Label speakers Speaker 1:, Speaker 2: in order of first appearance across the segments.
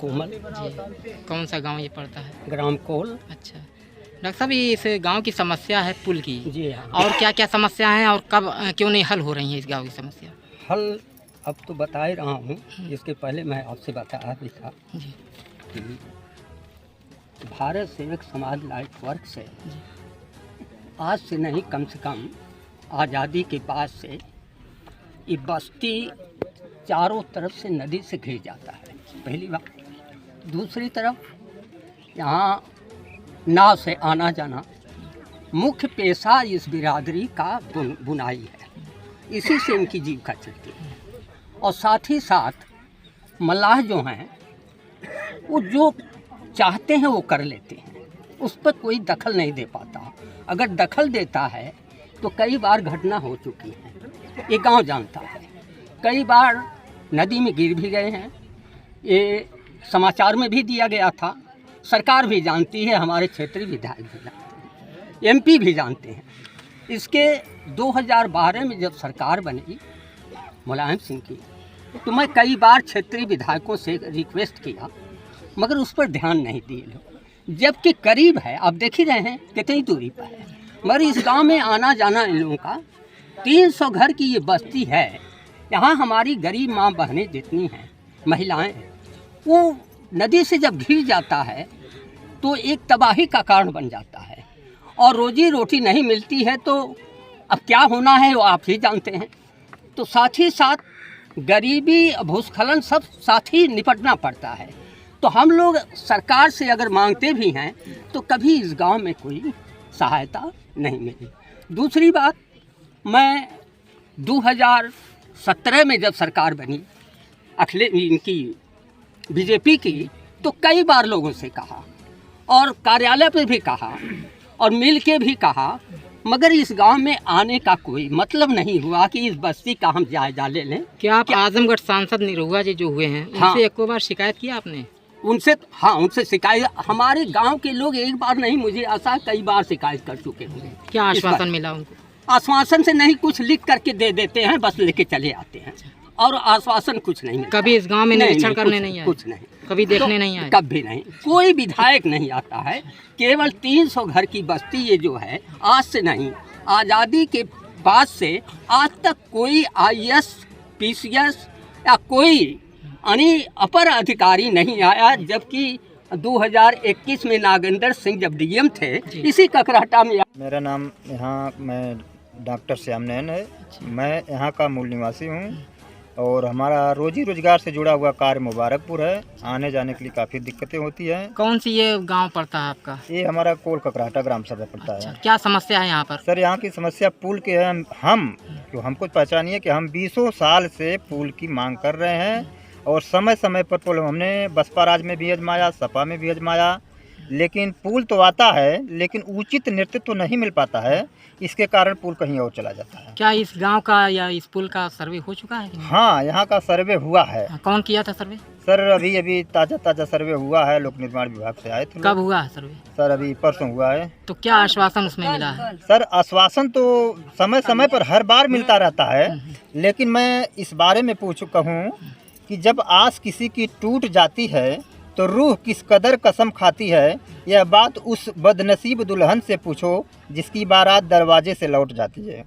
Speaker 1: कोमल।
Speaker 2: जी, कौन सा गांव ये पड़ता है?
Speaker 1: ग्राम कोल।
Speaker 2: अच्छा डॉक्टर साहब, ये इस गांव की समस्या है पुल की।
Speaker 1: जी हाँ।
Speaker 2: और क्या क्या समस्या हैं और कब क्यों नहीं हल हो रही है इस गांव की समस्या?
Speaker 1: हल अब तो बता ही रहा हूँ, इसके पहले मैं आपसे बताया भी था
Speaker 2: जी
Speaker 1: कि भारत सेवक समाज लाइट वर्क से
Speaker 2: जी
Speaker 1: आज से नहीं, कम से कम आज़ादी के बाद से ये बस्ती चारों तरफ से नदी से घिर जाता है, पहली बात। दूसरी तरफ यहाँ नाव से आना जाना मुख्य पेशा इस बिरादरी का बुनाई है, इसी से इनकी जीविका चलती है। और साथ ही साथ मल्लाह जो हैं वो जो चाहते हैं वो कर लेते हैं, उस पर कोई दखल नहीं दे पाता। अगर दखल देता है तो कई बार घटना हो चुकी है, ये गांव जानता है। कई बार नदी में गिर भी गए हैं, ये समाचार में भी दिया गया था। सरकार भी जानती है, हमारे क्षेत्रीय विधायक भी जानते हैं, एमपी भी जानते हैं। इसके 2012 में जब सरकार बनी मुलायम सिंह की, तो मैं कई बार क्षेत्रीय विधायकों से रिक्वेस्ट किया, मगर उस पर ध्यान नहीं दिए लोग। जबकि करीब है, आप देख ही रहे हैं कितनी दूरी पर है, मगर इस गांव में आना जाना इन लोगों का 300 घर की ये बस्ती है। यहाँ हमारी गरीब माँ बहनें जितनी हैं, महिलाएं, वो नदी से जब घिर जाता है तो एक तबाही का कारण बन जाता है, और रोजी रोटी नहीं मिलती है तो अब क्या होना है वो आप ही जानते हैं। तो साथ ही साथ गरीबी, भूस्खलन सब साथ ही निपटना पड़ता है। तो हम लोग सरकार से अगर मांगते भी हैं तो कभी इस गांव में कोई सहायता नहीं मिली। दूसरी बात, मैं 2017 में जब सरकार बनी इनकी बीजेपी की, तो कई बार लोगों से कहा और कार्यालय पे भी कहा और मिल के भी कहा, मगर इस गांव में आने का कोई मतलब नहीं हुआ कि इस बस्ती का हम जायजा ले लें।
Speaker 2: क्या आप आजमगढ़ सांसद निरहुआ जी जो हुए हैं उनसे एक बार शिकायत की आपने?
Speaker 1: उनसे, हाँ, उनसे शिकायत, हमारे गांव के लोग एक बार नहीं, मुझे आशा कई बार शिकायत कर चुके होंगे।
Speaker 2: क्या आश्वासन मिला उनको?
Speaker 1: आश्वासन से नहीं, कुछ लिख करके दे देते हैं, बस लेके चले आते हैं, और आश्वासन कुछ नहीं मिलता।
Speaker 2: कभी इस गांव में निरीक्षण करने नहीं आए?
Speaker 1: कुछ नहीं,
Speaker 2: कभी देखने नहीं आए?
Speaker 1: कभी नहीं, कोई विधायक नहीं आता है। केवल 300 घर की बस्ती ये जो है, आज से नहीं, आज़ादी के बाद से आज तक कोई IAS, PCS या कोई अपर अधिकारी नहीं आया। जबकि 2021 में नागेंद्र सिंह जब DM थे, इसी ककरहटा में।
Speaker 3: मेरा नाम यहाँ मैं डॉक्टर श्याम नयन है। मैं यहाँ का मूल निवासी हूँ और हमारा रोजी रोजगार से जुड़ा हुआ कार्य मुबारकपुर है। आने जाने के लिए काफ़ी दिक्कतें होती हैं।
Speaker 2: कौन सी ये गांव पड़ता है आपका?
Speaker 3: ये हमारा कोल ककराहटा ग्राम सभा पड़ता है।
Speaker 2: क्या समस्या है यहाँ पर?
Speaker 3: सर, यहाँ की समस्या पुल की है। हम जो हमको पहचानिए कि हम 20 साल से पुल की मांग कर रहे हैं, और समय समय पर पुल हमने बसपा राज में भी आजमाया, सपा में भी आजमाया, लेकिन पुल तो आता है लेकिन उचित नेतृत्व तो नहीं मिल पाता है। इसके कारण पुल कहीं और चला जाता है।
Speaker 2: क्या इस गांव का या इस पुल का सर्वे हो चुका है?
Speaker 3: हाँ, यहाँ का सर्वे हुआ है।
Speaker 2: कौन किया था सर्वे?
Speaker 3: सर, अभी ताज़ा सर्वे हुआ है, लोक निर्माण विभाग से आए थे।
Speaker 2: कब हुआ है सर्वे?
Speaker 3: सर, अभी परसों हुआ है।
Speaker 2: तो क्या आश्वासन उसमें मिला है?
Speaker 3: सर, आश्वासन तो समय समय पर हर बार मिलता रहता है, लेकिन मैं इस बारे में कहूँ कि जब आस किसी की टूट जाती है तो रूह किस कदर कसम खाती है। यह बात उस बदनसीब दुल्हन से पूछो जिसकी बारात दरवाजे से लौट जाती है।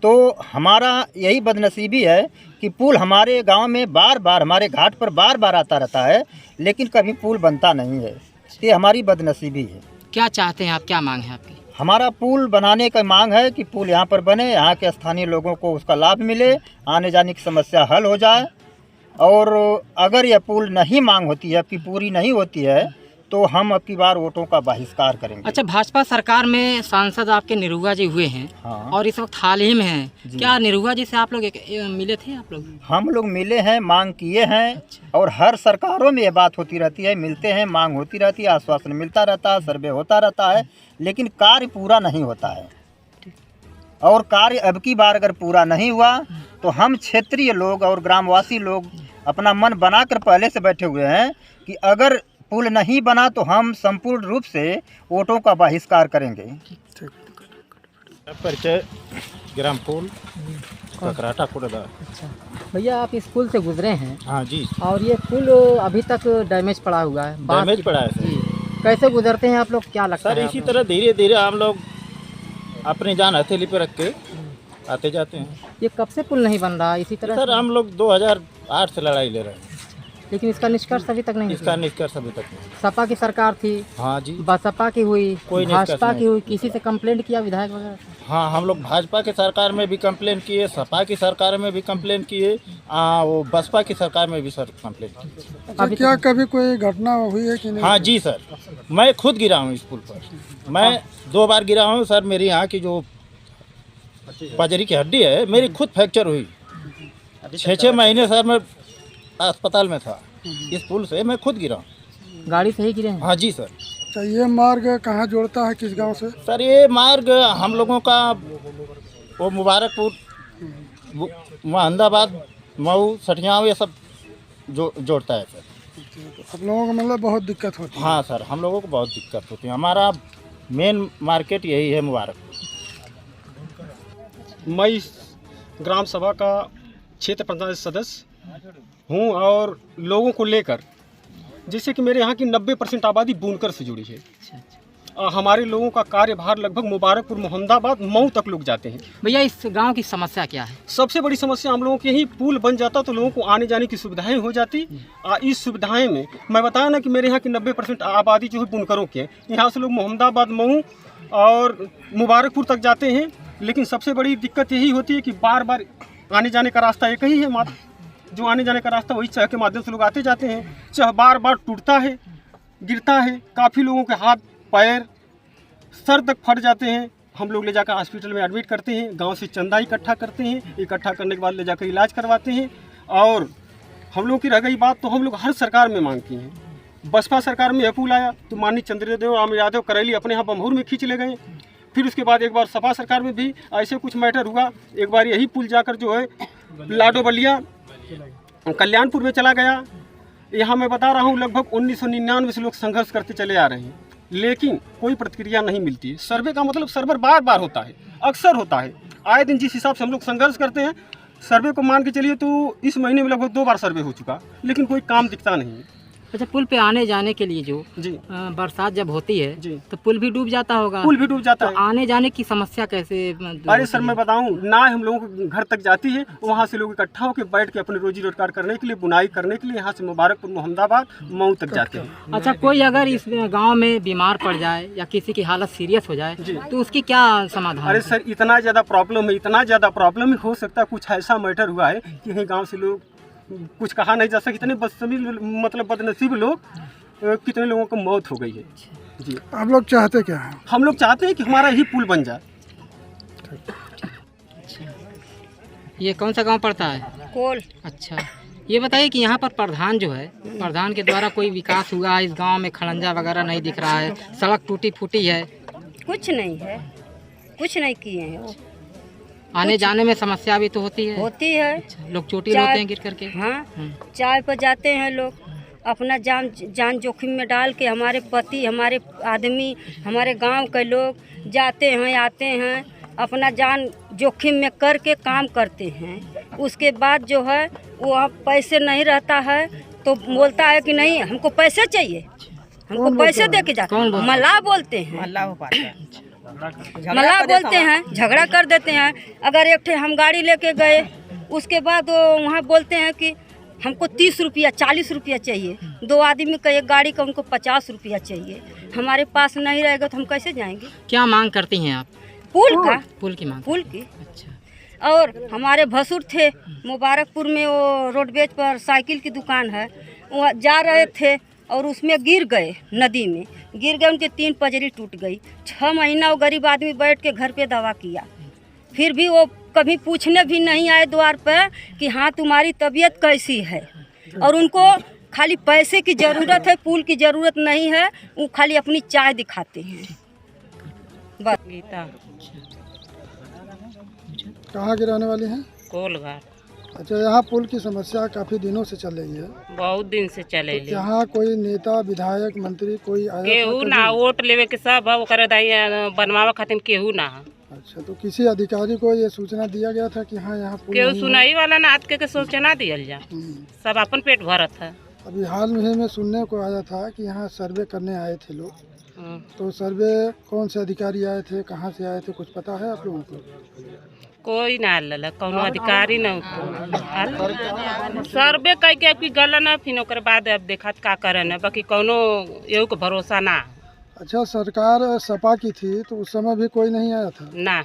Speaker 3: तो हमारा यही बदनसीबी है कि पुल हमारे गांव में बार बार, हमारे घाट पर बार बार आता रहता है, लेकिन कभी पुल बनता नहीं है। ये हमारी बदनसीबी है।
Speaker 2: क्या चाहते हैं आप, क्या मांग है आपकी?
Speaker 3: हमारा पुल बनाने का मांग है कि पुल यहाँ पर बने, यहाँ के स्थानीय लोगों को उसका लाभ मिले, आने जाने की समस्या हल हो जाए। और अगर यह पुल नहीं मांग होती है, आपकी पूरी नहीं होती है, तो हम अब की बार वोटों का बहिष्कार करेंगे।
Speaker 2: अच्छा, भाजपा सरकार में सांसद आपके निरहुआ जी हुए हैं।
Speaker 3: हाँ।
Speaker 2: और इस वक्त हाल ही में हैं। क्या निरहुआ जी से आप लोग मिले थे? आप लोग?
Speaker 3: हम लोग मिले हैं, मांग किए हैं। अच्छा। और हर सरकारों में ये बात होती रहती है, मिलते हैं, मांग होती रहती है, आश्वासन मिलता रहता है, सर्वे होता रहता है, लेकिन कार्य पूरा नहीं होता है। और कार्य अब की बार अगर पूरा नहीं हुआ तो हम क्षेत्रीय लोग और ग्रामवासी लोग अपना मन बनाकर पहले से बैठे हुए हैं कि अगर पुल नहीं बना तो हम संपूर्ण रूप से वोटों का बहिष्कार करेंगे।
Speaker 4: परिचय ग्राम पोल ककराटा कुड़दा।
Speaker 2: अच्छा भैया, आप इस पुल से गुजरे हैं
Speaker 4: हाँ जी,
Speaker 2: और ये पुल अभी तक डैमेज पड़ा हुआ है,
Speaker 4: डैमेज पड़ा है सर।
Speaker 2: जी, कैसे गुजरते हैं आप लोग, क्या लगता
Speaker 4: सर
Speaker 2: है
Speaker 4: इसी
Speaker 2: आपको?
Speaker 4: तरह धीरे धीरे हम लोग अपनी जान हथेली पे रख के आते जाते हैं।
Speaker 2: ये कब से पुल नहीं बन रहा इसी तरह
Speaker 4: सर
Speaker 2: से?
Speaker 4: हम लोग 2008 से लड़ाई ले रहे हैं,
Speaker 2: लेकिन इसका निष्कर्ष अभी तक नहीं
Speaker 4: इसका
Speaker 2: हुआ।
Speaker 4: निष्कर्ष अभी तक नहीं।
Speaker 2: सपा की सरकार थी,
Speaker 4: हाँ जी,
Speaker 2: बसपा की हुई,
Speaker 4: कोई निष्कर्ष
Speaker 2: भाजपा की
Speaker 4: नहीं।
Speaker 2: हुई, किसी से कंप्लेंट किया विधायक वगैरह से?
Speaker 4: हाँ हम लोग भाजपा की सरकार में भी कंप्लेन किए, सपा की सरकार में भी कंप्लेन किए, वो बसपा की सरकार में भी सर कंप्लेन किए।
Speaker 2: अभी
Speaker 5: क्या कभी कोई घटना हुई है कि नहीं?
Speaker 4: हाँ जी सर, मैं खुद गिरा हूँ इस पुल पर, मैं 2 बार गिरा हूँ सर। मेरी यहाँ की जो बजरी की हड्डी है मेरी खुद फ्रैक्चर हुई, 6 महीने सर मैं अस्पताल में था। इस पुल से मैं खुद गिरा हूँ।
Speaker 2: गाड़ी से ही गिरे हैं?
Speaker 4: हाँ जी सर।
Speaker 5: तो ये मार्ग कहाँ जोड़ता है, किस गांव से?
Speaker 4: सर ये मार्ग हम लोगों का वो मुबारकपुर, अहमदाबाद, मऊ, सठियाव, ये सब जोड़ता है सर।
Speaker 5: आप लोगों को मतलब बहुत दिक्कत होती है?
Speaker 4: हाँ सर, हम लोगों को बहुत दिक्कत होती है। हमारा मेन मार्केट यही है मुबारकपुर।
Speaker 6: मैं इस ग्राम सभा का क्षेत्र पंचायत सदस्य हूँ और लोगों को लेकर, जैसे कि मेरे यहाँ की 90% आबादी बुनकर से जुड़ी है। हमारे लोगों का कार्यभार लगभग मुबारकपुर, मोहम्मदाबाद, मऊ तक लोग जाते हैं।
Speaker 2: भैया, इस गांव की समस्या क्या है?
Speaker 6: सबसे बड़ी समस्या हम लोगों की यही, पुल बन जाता तो लोगों को आने जाने की सुविधाएं हो जाती। इस सुविधाएं में मैं बताया ना कि मेरे यहाँ की 90% आबादी जो है बुनकरों की है। यहाँ से लोग मोहम्मदाबाद, मऊ और मुबारकपुर तक जाते हैं, लेकिन सबसे बड़ी दिक्कत यही होती है कि बार बार आने जाने का रास्ता एक ही है, मात्र जो आने जाने का रास्ता वही चह के माध्यम से लोग आते जाते हैं। चह बार बार टूटता है, गिरता है, काफ़ी लोगों के हाथ पैर सर तक फट जाते हैं। हम लोग ले जाकर हॉस्पिटल में एडमिट करते हैं, गांव से चंदा इकट्ठा करते हैं, इकट्ठा करने के बाद ले जाकर इलाज करवाते हैं। और हम लोग की रह गई बात, तो हम लोग हर सरकार में मांग की हैं। बसपा सरकार में यह पुल आया तो माननीय चंद्रदेव राम यादव करैली अपने यहाँ बम्हूर में खींच ले गए। फिर उसके बाद एक बार सपा सरकार में भी ऐसे कुछ मैटर हुआ। एक बार यही पुल जाकर जो है लाडो बलिया कल्याणपुर में चला गया। यहाँ मैं बता रहा हूँ लगभग 1999 से लोग संघर्ष करते चले आ रहे हैं, लेकिन कोई प्रतिक्रिया नहीं मिलती है। सर्वे का मतलब सर्वर बार बार होता है, अक्सर होता है। आए दिन जिस हिसाब से हम लोग संघर्ष करते हैं, सर्वे को मान के चलिए तो इस महीने में लगभग 2 बार सर्वे हो चुका, लेकिन कोई काम दिखता नहीं है।
Speaker 2: अच्छा, पुल पे आने जाने के लिए जो
Speaker 6: जी
Speaker 2: बरसात जब होती है
Speaker 6: जी
Speaker 2: तो पुल भी डूब जाता होगा?
Speaker 6: पुल भी डूब जाता
Speaker 2: तो
Speaker 6: है।
Speaker 2: आने जाने की समस्या कैसे दूर
Speaker 6: अरे
Speaker 2: होती
Speaker 6: सर
Speaker 2: है?
Speaker 6: मैं बताऊं ना, हम लोगों के घर तक जाती है, वहाँ से लोग इकट्ठा होकर बैठ के अपने रोजी रोजगार करने के लिए, बुनाई करने के लिए यहाँ से मुबारकपुर, मोहम्मदाबाद, मऊ तक जाते हैं।
Speaker 2: अच्छा, कोई अगर इस गांव में बीमार पड़ जाए या किसी की हालत सीरियस हो जाए तो उसकी क्या समाधान?
Speaker 6: अरे सर इतना ज़्यादा प्रॉब्लम है, इतना ज़्यादा प्रॉब्लम हो सकता है। कुछ ऐसा मैटर हुआ है कि यही गाँव से लोग, कुछ कहा नहीं जा सकता, इतने मतलब बदनसीब लोग, कितने लोगों को मौत हो गई है। जी,
Speaker 5: आप लोग चाहते क्या हैं?
Speaker 6: हम लोग चाहते हैं कि हमारा ही पुल बन जाए।
Speaker 2: ये कौन सा गांव पड़ता है?
Speaker 7: कोल।
Speaker 2: अच्छा, ये बताइए कि यहाँ पर प्रधान जो है, प्रधान के द्वारा कोई विकास हुआ है इस गांव में? खड़ंजा वगैरह नहीं दिख रहा है, सड़क टूटी फूटी है,
Speaker 7: कुछ नहीं है, कुछ नहीं किए हैं वो।
Speaker 2: आने जाने में समस्या भी तो होती है?
Speaker 7: होती है।
Speaker 2: अच्छा, लोग चोटिल होते हैं गिर करके?
Speaker 7: हाँ, चाय पर जाते हैं लोग, अपना जान जोखिम में डाल के, हमारे पति, हमारे आदमी, हमारे गांव के लोग जाते हैं, आते हैं, अपना जान जोखिम में करके काम करते हैं। उसके बाद जो है वो अब पैसे नहीं रहता है तो बोलता है कि नहीं हमको पैसे चाहिए, हमको पैसे दे के जाते हैं। मल्लाह बोलते हैं, मल्लाह बोलते हैं, झगड़ा कर देते हैं। अगर एक ठे हम गाड़ी लेके गए, उसके बाद वो वहाँ बोलते हैं कि हमको 30 रुपया 40 रुपया चाहिए, 2 आदमी का एक गाड़ी का उनको 50 रुपया चाहिए। हमारे पास नहीं रहेगा तो हम कैसे जाएंगे?
Speaker 2: क्या मांग करती हैं आप?
Speaker 7: पुल का,
Speaker 2: पुल की मांग?
Speaker 7: पुल की।
Speaker 2: अच्छा,
Speaker 7: और हमारे भसुर थे मुबारकपुर में, वो रोडवेज पर साइकिल की दुकान है, वहाँ जा रहे थे और उसमें गिर गए, नदी में गिर गए, उनके 3 पजरी टूट गई। 6 महीना वो गरीब आदमी बैठ के घर पे दवा किया, फिर भी वो कभी पूछने भी नहीं आए द्वार पे कि हाँ तुम्हारी तबीयत कैसी है। और उनको खाली पैसे की ज़रूरत है, पुल की ज़रूरत नहीं है, वो खाली अपनी चाय दिखाते हैं बस।
Speaker 8: गीता
Speaker 5: कहाँ की रहने वाली हैं?
Speaker 8: कोलघाट।
Speaker 5: अच्छा, यहाँ पुल की समस्या काफ़ी दिनों से चल रही है,
Speaker 8: बहुत दिन से चले
Speaker 5: तो यहाँ कोई नेता, विधायक, मंत्री कोई आया था
Speaker 8: केहू
Speaker 5: कभी?
Speaker 8: ना, वोट लेवे के सब ओकर बनवावे खातिर केहू ना।
Speaker 5: अच्छा, तो किसी अधिकारी को ये सूचना दिया गया था कि हाँ यहाँ पुल
Speaker 8: केहू
Speaker 5: नहीं है?
Speaker 8: सुनाई वाला ना आज के सूचना दियल जा, सब अपन पेट भरत है।
Speaker 5: अभी हाल में सुनने को आया था कि यहाँ सर्वे करने आए थे लोग, तो सर्वे कौन से अधिकारी आए थे, कहाँ से आए थे, कुछ पता है आप लोगों को?
Speaker 8: कोई ना आल, कौनो अधिकारी न सर्वे कह के आपकी गल न, फिर ओकर बाद अब देखत का करे न, बाकी कौनो एहू के भरोसा ना।
Speaker 5: अच्छा, सरकार सपा की थी तो उस समय भी कोई नहीं आया था,
Speaker 8: ना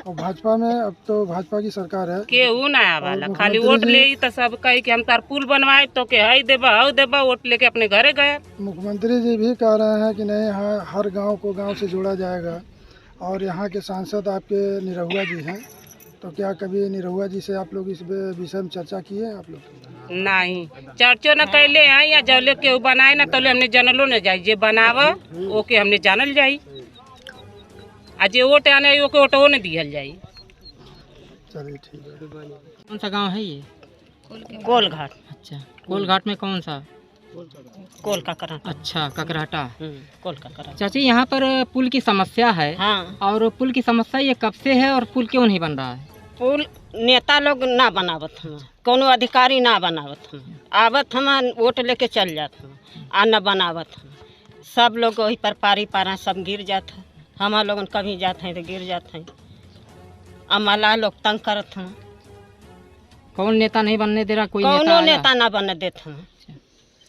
Speaker 5: और भाजपा में अब तो भाजपा की सरकार है,
Speaker 8: केहू ना आवाला, खाली वोट ले तो सब कह के हम तार पुल बनवाए तो के हई देबा हऊ देबा, वोट लेके अपने घरे गए।
Speaker 5: मुख्यमंत्री जी भी कह रहे हैं कि नहीं, हाँ हर गांव को गांव से जोड़ा जाएगा, और यहाँ के सांसद आपके निरहुआ जी हैं, तो क्या कभी निरहुआ जी से आप लोग इस विषय में चर्चा किए आप लोग?
Speaker 8: नहीं, चर्चो न कैले हैं, या जब केहू बनाए ना तले हमने जानलो न जाई, जे बनावा ओके हमने जानल जाई, आ जे वोट आने ओके वोटो न दिहल जाई।
Speaker 5: चलिए ठीक है।
Speaker 2: कौन सा गांव है ये?
Speaker 8: कोलघाट।
Speaker 2: अच्छा, कोलघाट में कौन सा?
Speaker 8: कोल का करा।
Speaker 2: अच्छा, ककराटा।
Speaker 8: कोल का करा।
Speaker 2: चाची, यहाँ पर पुल की समस्या है।
Speaker 8: हाँ,
Speaker 2: और पुल की समस्या ये कब से है और पुल क्यों नहीं बन रहा है?
Speaker 8: पुल नेता लोग ना बनावत हम, कोनो अधिकारी ना बनावत हम, आवत हम वोट लेके चल जात हम, आ न बनावत हम, सब लोग वही पर पारी पारा सब गिर जात है, हम लोगन कभी जाते हैं तो गिर जाते हैं, अमला लोग तंग करत हैं।
Speaker 2: कौन नेता नहीं बनने दे रहा? कोई
Speaker 8: कोनो
Speaker 2: आया?
Speaker 8: नेता ना बनने देते हैं,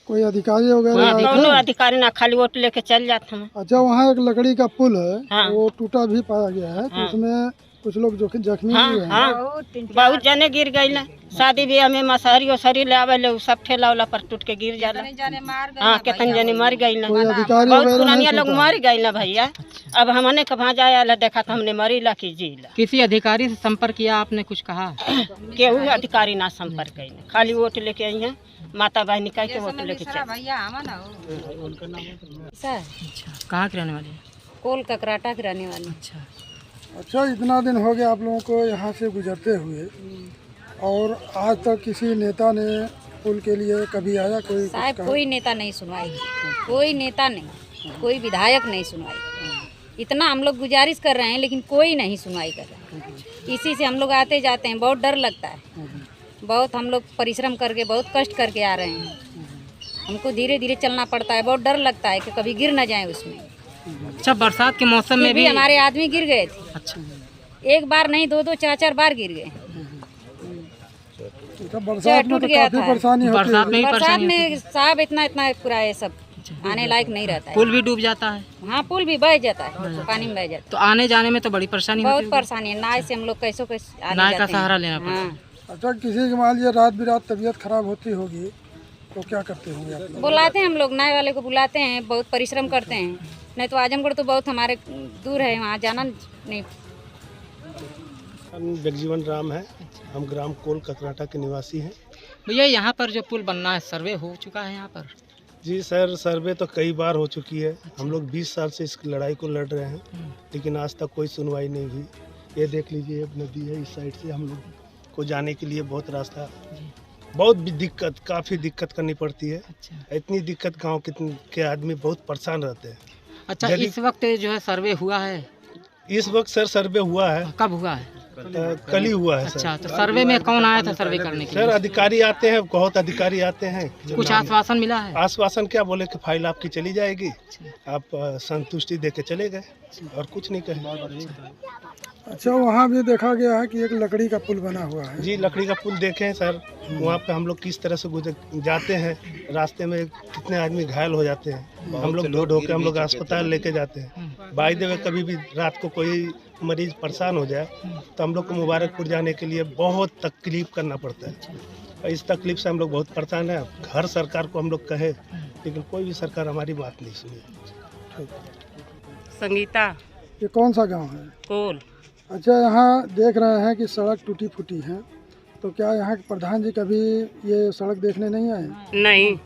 Speaker 5: कोई अधिकारी वगैरह आए
Speaker 8: कोनो
Speaker 5: थे?
Speaker 8: अधिकारी ना, खाली वोट लेके चल जाते हैं।
Speaker 5: अच्छा, वहाँ एक लकड़ी का पुल है,
Speaker 8: हाँ।
Speaker 5: वो टूटा भी पाया गया है, तो
Speaker 8: हाँ।
Speaker 5: उसमें कुछ लोग जख्मी
Speaker 8: हाँ
Speaker 5: हुए हैं।
Speaker 8: हाँ, बहुत जने गिर गई ना, शादी ब्याह में मसहरी वसहरी ले आवे ले, सब ठेला वाला पर टूट के गिर जाला। हाँ, कितने जने मर गई ना,
Speaker 5: कोई अधिकारी
Speaker 8: बहुत
Speaker 5: वगैरह
Speaker 8: पुरानिया
Speaker 5: नहीं
Speaker 8: लोग
Speaker 5: सोचा?
Speaker 8: मर गई ना भैया। अब हमने कहाँ जाया देखा था, हमने मरी ला की जी ला,
Speaker 2: किसी अधिकारी से संपर्क किया आपने? कुछ कहा?
Speaker 8: केहू अधिकारी ना संपर्क कई, खाली वोट लेके आई हैं, माता बहनी कह के वोट लेके चल।
Speaker 2: अच्छा, कहाँ के रहने वाले हैं?
Speaker 7: कोल ककराटा के रहने वाली।
Speaker 5: अच्छा, इतना दिन हो गया आप लोगों को यहाँ से गुजरते हुए, और आज तक किसी नेता ने पुल के लिए कभी आया? कोई
Speaker 7: साहब कोई नेता नहीं सुनवाई, कोई नेता नहीं, कोई विधायक नहीं सुनवाई। इतना हम लोग गुजारिश कर रहे हैं लेकिन कोई नहीं सुनवाई कर रहा है। इसी से हम लोग आते जाते हैं, बहुत डर लगता है, बहुत हम लोग परिश्रम करके बहुत कष्ट करके आ रहे हैं, हमको धीरे धीरे चलना पड़ता है, बहुत डर लगता है कि कभी गिर ना जाए उसमें।
Speaker 2: अच्छा, बरसात के मौसम में भी
Speaker 7: हमारे आदमी गिर गए थे।
Speaker 2: अच्छा,
Speaker 7: एक बार नहीं, दो दो चार चार बार गिर गए।
Speaker 5: तो बरसात में तो काफी परेशानी होती है।
Speaker 2: बरसात में ही
Speaker 7: बरसात
Speaker 2: परेशानी
Speaker 7: में साहब इतना इतना पूरा ये सब आने लायक नहीं रहता है।
Speaker 2: पुल भी डूब जाता है।
Speaker 7: हाँ, पुल भी बह जाता है, पानी में बह जाता
Speaker 2: तो आने जाने में तो बड़ी परेशानी
Speaker 7: है,
Speaker 2: होती
Speaker 7: बहुत परेशानी है। नाव से हम लोग कैसे आने
Speaker 2: नाव का
Speaker 7: जाते हैं।
Speaker 2: सहारा लेना पड़ता है।
Speaker 7: हाँ,
Speaker 5: अच्छा, किसी की मान लीजिए रात बिरात तबीयत खराब होती होगी तो क्या करते होंगे आप लोग?
Speaker 7: बुलाते हैं हम लोग, नाव वाले को बुलाते हैं, बहुत परिश्रम करते हैं। नहीं तो आजमगढ़ तो बहुत हमारे दूर है, वहाँ जाना नहीं।
Speaker 9: जगजीवन राम है, हम ग्राम कोल ककराटा के निवासी हैं।
Speaker 2: भैया, यहाँ पर जो पुल बनना है, सर्वे हो चुका है यहाँ पर?
Speaker 9: जी सर, सर्वे तो कई बार हो चुकी है। हम लोग 20 साल से इस लड़ाई को लड़ रहे हैं, लेकिन आज तक कोई सुनवाई नहीं हुई। ये देख लीजिए, एक नदी है, इस साइड से हम लोग को जाने के लिए बहुत रास्ता, बहुत भी दिक्कत, काफ़ी दिक्कत करनी पड़ती है।
Speaker 2: अच्छा,
Speaker 9: इतनी दिक्कत गाँव के आदमी बहुत परेशान रहते हैं।
Speaker 2: अच्छा, इस वक्त जो है सर्वे हुआ है?
Speaker 9: इस वक्त सर सर्वे हुआ है।
Speaker 2: कब हुआ है?
Speaker 9: कल ही हुआ है सर।
Speaker 2: अच्छा, तो सर्वे में कौन आया था सर्वे करने के
Speaker 9: सर
Speaker 2: लिए?
Speaker 9: अधिकारी आते हैं, बहुत अधिकारी आते हैं।
Speaker 2: कुछ आश्वासन मिला है?
Speaker 9: आश्वासन क्या, बोले कि फाइल आपकी चली जाएगी, आप संतुष्टि दे के चले गए, और कुछ नहीं कहे।
Speaker 5: अच्छा, वहाँ भी देखा गया है कि एक लकड़ी का पुल बना हुआ है।
Speaker 9: जी, लकड़ी का पुल देखे हैं सर, वहाँ पे हम लोग किस तरह से गुजर जाते हैं, रास्ते में कितने आदमी घायल हो जाते हैं, हम लोग ढो ढो के हम लोग अस्पताल लेके जाते हैं। बाई द वे, कभी भी रात को कोई मरीज परेशान हो जाए तो हम लोग को मुबारकपुर जाने के लिए बहुत तकलीफ करना पड़ता है। इस तकलीफ से हम लोग बहुत परेशान हैं। हर सरकार को हम लोग कहे, लेकिन कोई भी सरकार हमारी बात नहीं सुनी।
Speaker 8: संगीता
Speaker 5: ये कौन सा गांव है?
Speaker 8: कोल।
Speaker 5: अच्छा, यहाँ देख रहे हैं कि सड़क टूटी फूटी है, तो क्या यहाँ के प्रधान जी कभी ये सड़क देखने नहीं आए?
Speaker 8: नहीं,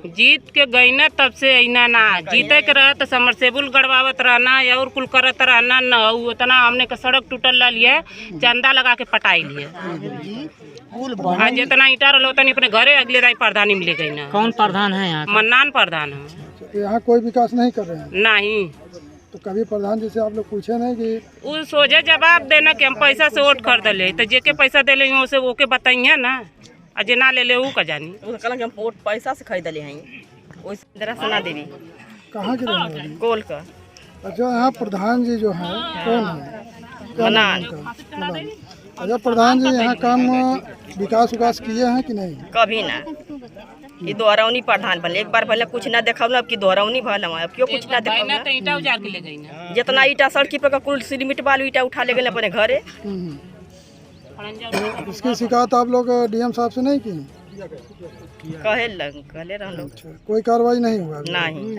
Speaker 8: जीत के गई ना तब से अना ना, जीते के रहे तो समरसेबुल गड़वावत रहना या और कुल करत रहना न, उतना हमने के सड़क टूटल ला लिए, चंदा लगा के पटाई लिए। आज जितना ईटा रहा उतनी अपने घरे अगले राय प्रधानी मिले गई ना।
Speaker 2: कौन प्रधान है यहाँ?
Speaker 8: मन्नान प्रधान है।
Speaker 5: तो यहाँ कोई विकास नहीं कर रहे हैं?
Speaker 8: नहीं,
Speaker 5: तो कभी प्रधान जी से आप लोग पूछे नहीं कि
Speaker 10: उ सोझे जवाब देना कि हम पैसा से वोट खरीद ले, तो जेके पैसा दे ले उसे ओके बताइए ना, और जे ना ले ले ऊ का जानी।
Speaker 11: वो कहला कि हम वोट पैसा से खरीद ले हैं। ओइसे इंदिरा सना देवी
Speaker 5: कहाँ के रहने वाली?
Speaker 11: गोल का।
Speaker 5: अच्छा, यहाँ प्रधान जी जो हैं कौन है? क्या नाम
Speaker 11: मनान।
Speaker 5: है उनका? मनान। अच्छा, प्रधान जी यहाँ काम विकास किए हैं कि नहीं?
Speaker 11: कभी ना। ये दोहरौनी प्रधान भले, एक बार भले कुछ ना देखा अब की दोहरौनी भल अब क्यों कुछ ना देखा।
Speaker 10: ईटा उजाड़ के ले गई ना,
Speaker 11: जितना ईटा सड़की पर का कुल सीमेंट बालू ईटा उठा ले गए अपने घरे।
Speaker 5: तो इसकी शिकायत आप लोग डीएम साहब से नहीं की?
Speaker 11: कहले रह लोग।
Speaker 5: कोई कार्रवाई नहीं हुआ?
Speaker 11: नहीं।